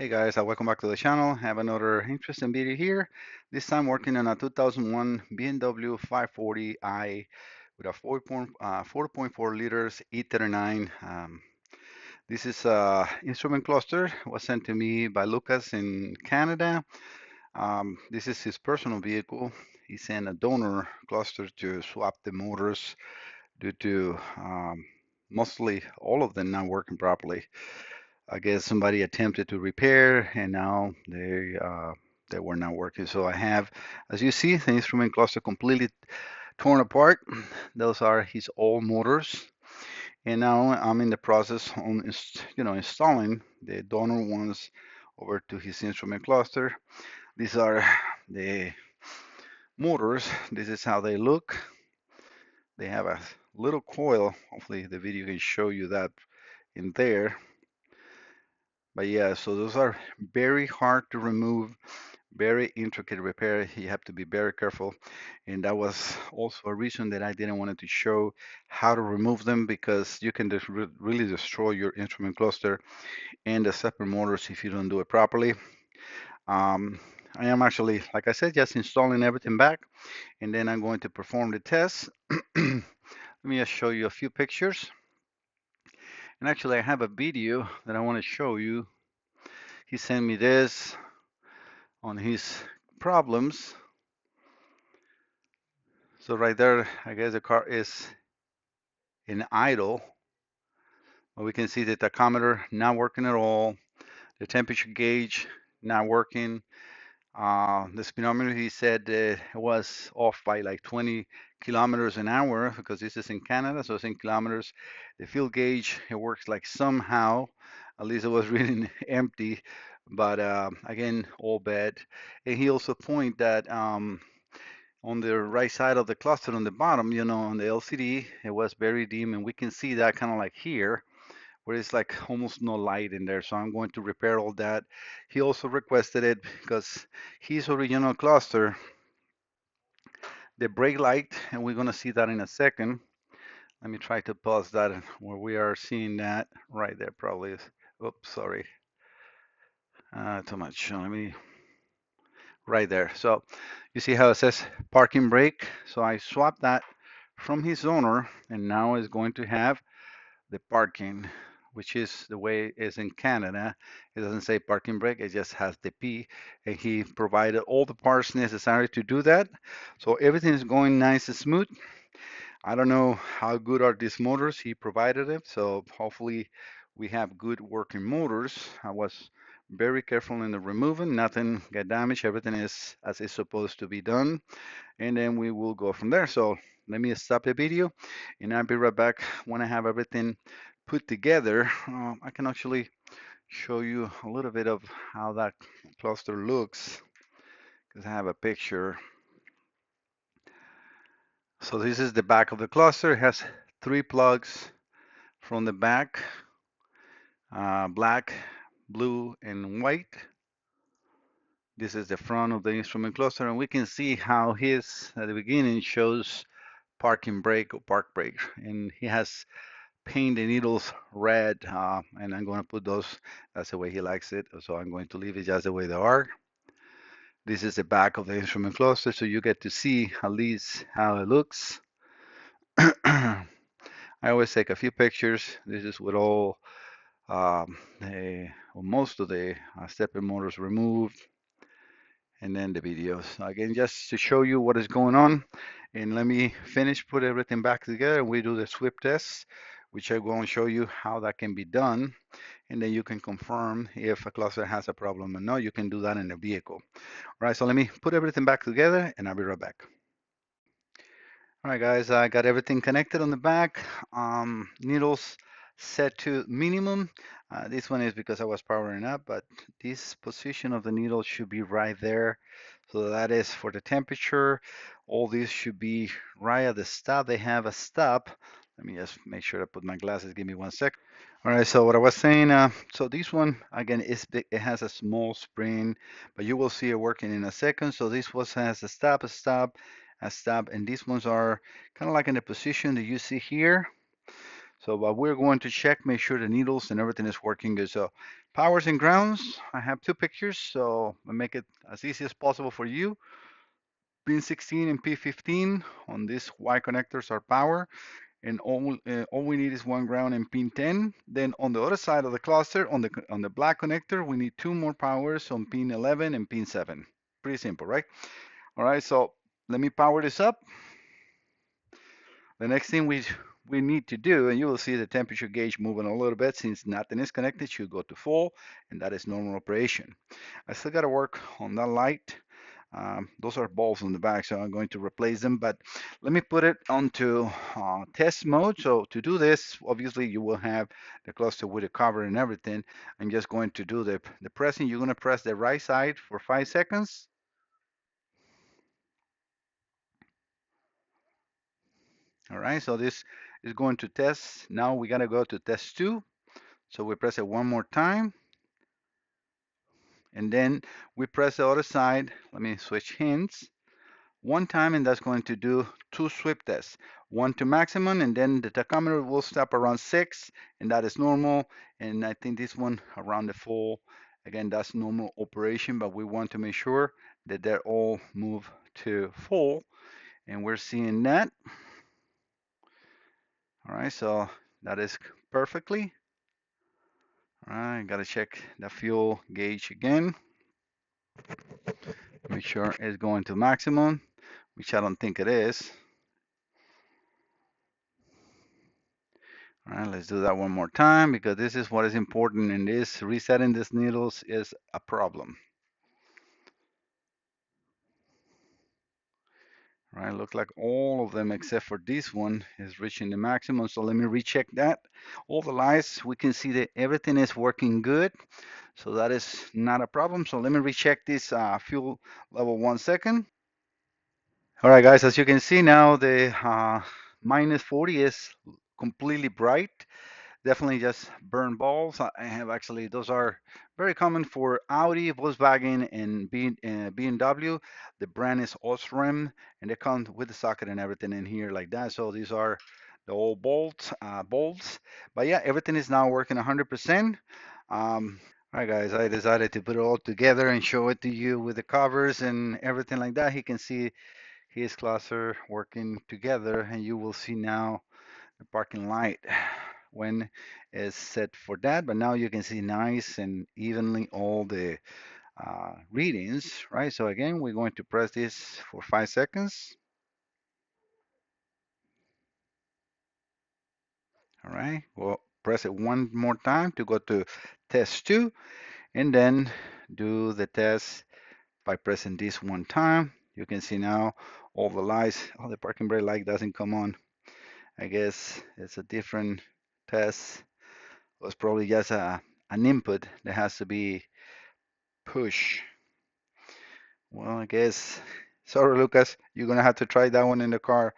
Hey guys, welcome back to the channel. Have another interesting video here. This time working on a 2001 BMW 540i with a 4.4 liters E39. This is a instrument cluster. Was sent to me by Lucas in Canada. This is his personal vehicle. He sent a donor cluster to swap the motors due to mostly all of them not working properly. I guess somebody attempted to repair and now they were not working. So I have, as you see, the instrument cluster completely torn apart. Those are his old motors. And now I'm in the process on installing the donor ones over to his instrument cluster. These are the motors. This is how they look. They have a little coil. Hopefully the video can show you that in there. But yeah, so those are very hard to remove, very intricate repair. You have to be very careful. And that was also a reason that I didn't want to show how to remove them, because you can just really destroy your instrument cluster and the stepper motors if you don't do it properly. Um, I am actually, like I said, just installing everything back, and then I'm going to perform the test. Let me just show you a few pictures. And actually, I have a video that I want to show you. He sent me this on his problems. So right there, I guess the car is in idle. But we can see the tachometer not working at all. The temperature gauge not working. The speedometer, he said it was off by like 20 kilometers an hour, because this is in Canada, so it's in kilometers. The fuel gauge, it works like somehow. At least it was reading empty, but again, all bad. And he also pointed that on the right side of the cluster on the bottom, on the LCD, it was very dim, and we can see that kind of like here, where it's like almost no light in there. So I'm going to repair all that. He also requested it because his original cluster, the brake light, and we're going to see that in a second. Let me try to pause that where we are seeing that right there, probably. Oops, sorry. Too much. Let me, right there. So you see how it says parking brake? So I swapped that from his owner, and now it's going to have the parking, which is the way it is in Canada. It doesn't say parking brake, it just has the P, and he provided all the parts necessary to do that. So everything is going nice and smooth. I don't know how good are these motors. He provided them, so hopefully we have good working motors. I was very careful in the removing, nothing got damaged, everything is as it's supposed to be done, and then we will go from there. So let me stop the video and I'll be right back when I have everything put together. I can actually show you a little bit of how that cluster looks, because I have a picture. So this is the back of the cluster. It has 3 plugs from the back, black, blue, and white. This is the front of the instrument cluster, and we can see how his at the beginning shows parking brake or park brake, and he has paint the needles red, and I'm going to put those, that's the way he likes it, so I'm going to leave it just the way they are. This is the back of the instrument cluster, so you get to see at least how it looks. I always take a few pictures. This is with all well, most of the stepper motors removed, and then the videos. Again, just to show you what is going on. And let me finish, put everything back together, and we do the sweep test, which I'm going to show you how that can be done. And then you can confirm if a cluster has a problem or not. You can do that in the vehicle. All right, so let me put everything back together and I'll be right back. All right, guys, I got everything connected on the back. Needles set to minimum. This one is because I was powering up, but this position of the needle should be right there. So that is for the temperature. All these should be right at the stop. They have a stop. Let me just make sure I put my glasses. Give me 1 sec. All right, so what I was saying, so this one, again, is big. It has a small spring, but you will see it working in a second. So this one has a stop, a stop, a stop, and these ones are kind of like in the position that you see here. So but we're going to check, make sure the needles and everything is working good. So powers and grounds, I have two pictures, so I make it as easy as possible for you. Pin 16 and P15 on these Y connectors are power, and all we need is one ground and pin 10. Then on the other side of the cluster, on the black connector, we need two more powers on pin 11 and pin 7. Pretty simple, right? All right, so let me power this up. The next thing we need to do, and you will see the temperature gauge moving a little bit since nothing is connected, should go to full, and that is normal operation. I still got to work on that light. Those are bulbs on the back, so I'm going to replace them. But let me put it onto test mode. So to do this, obviously you will have the cluster with the cover and everything. I'm just going to do the pressing. You're going to press the right side for 5 seconds. All right, so this is going to test. Now we got to go to test 2. So we press it one more time, and then we press the other side. Let me switch hands. One time, and that's going to do 2 sweep tests. One to maximum, and then the tachometer will stop around 6, and that is normal. And I think this one around the full. Again, that's normal operation, but we want to make sure that they're all moved to full, and we're seeing that. All right, so that is perfectly. All right, gotta check the fuel gauge again. Make sure it's going to maximum, which I don't think it is. All right, let's do that one more time because this is what is important, and this resetting these needles is a problem. All right, look like all of them except for this one is reaching the maximum. So let me recheck that. All the lights, we can see that everything is working good. So that is not a problem. So let me recheck this fuel level 1 second. All right, guys, as you can see now, the minus 40 is completely bright. Definitely just burn balls. I have actually, those are very common for Audi, Volkswagen, and BMW. The brand is Osram, and they come with the socket and everything in here like that. So these are the old bolts. But yeah, everything is now working 100%. All right, guys, I decided to put it all together and show it to you with the covers and everything like that. He can see his cluster working together, and you will see now the parking light when is set for that. But now you can see nice and evenly all the readings, right? So again, we're going to press this for 5 seconds. All right, we'll press it one more time to go to test 2, and then do the test by pressing this one time. You can see now all the lights. Oh, the parking brake light doesn't come on. I guess it's a different test. It was probably just an input that has to be pushed. Well, I guess, sorry, Lucas, you're gonna have to try that one in the car.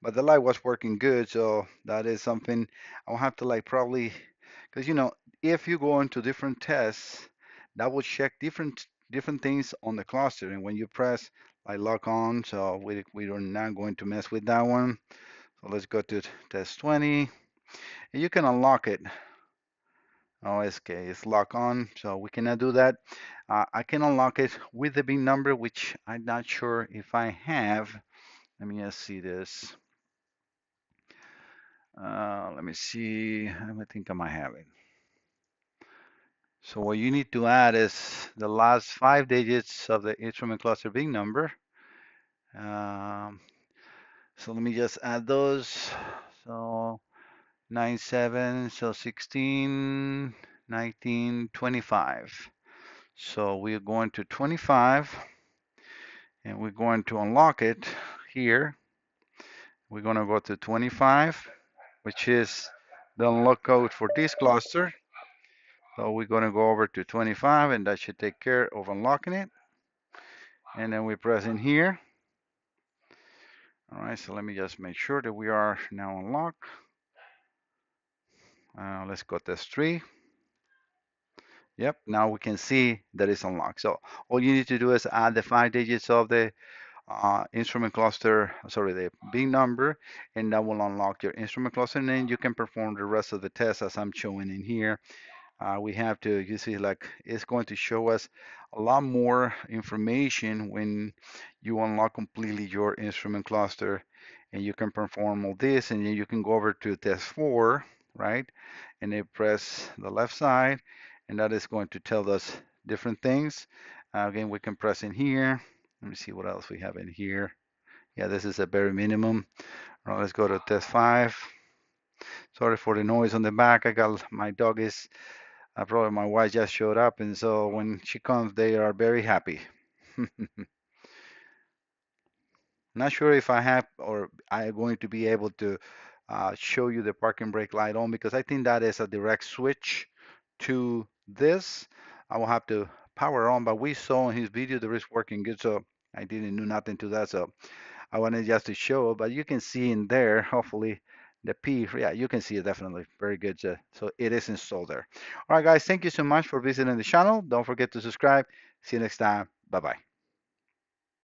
But the light was working good, so that is something I'll have to like probably, because if you go into different tests, that will check different things on the cluster, and when you press like lock on, so we are not going to mess with that one. So let's go to test 20, and you can unlock it. Oh, it's lock on, so we cannot do that. I can unlock it with the big number, which I'm not sure if I have. Let me just see this. Let me see. I think I might have it. So what you need to add is the last 5 digits of the instrument cluster big number. Um, so let me just add those. So 97, so 16, 19, 25. So we're going to 25, and we're going to unlock it here. We're going to go to 25, which is the unlock code for this cluster. So we're going to go over to 25, and that should take care of unlocking it. And then we press in here. All right, so let me just make sure that we are now unlocked. Let's go test 3. Yep, now we can see that it's unlocked. So all you need to do is add the 5 digits of the instrument cluster, sorry, the big number, and that will unlock your instrument cluster, and then you can perform the rest of the tests as I'm showing in here. We have to, you see, like it's going to show us a lot more information when you unlock completely your instrument cluster, and you can perform all this, and then you can go over to test 4, right? And then press the left side, and that is going to tell us different things. Again, we can press in here. Let me see what else we have in here. Yeah, this is a bare minimum. All right, let's go to test 5. Sorry for the noise on the back. I got my dog is probably my wife just showed up, and so when she comes, they are very happy. Not sure if I have or I am going to be able to show you the parking brake light on, because I think that is a direct switch to this. I will have to power on, but we saw in his video that it's working good, so I didn't do nothing to that. So I wanted just to show, but you can see in there, hopefully, the P, yeah, you can see it definitely. Very good. So it is installed there. All right, guys, thank you so much for visiting the channel. Don't forget to subscribe. See you next time. Bye-bye.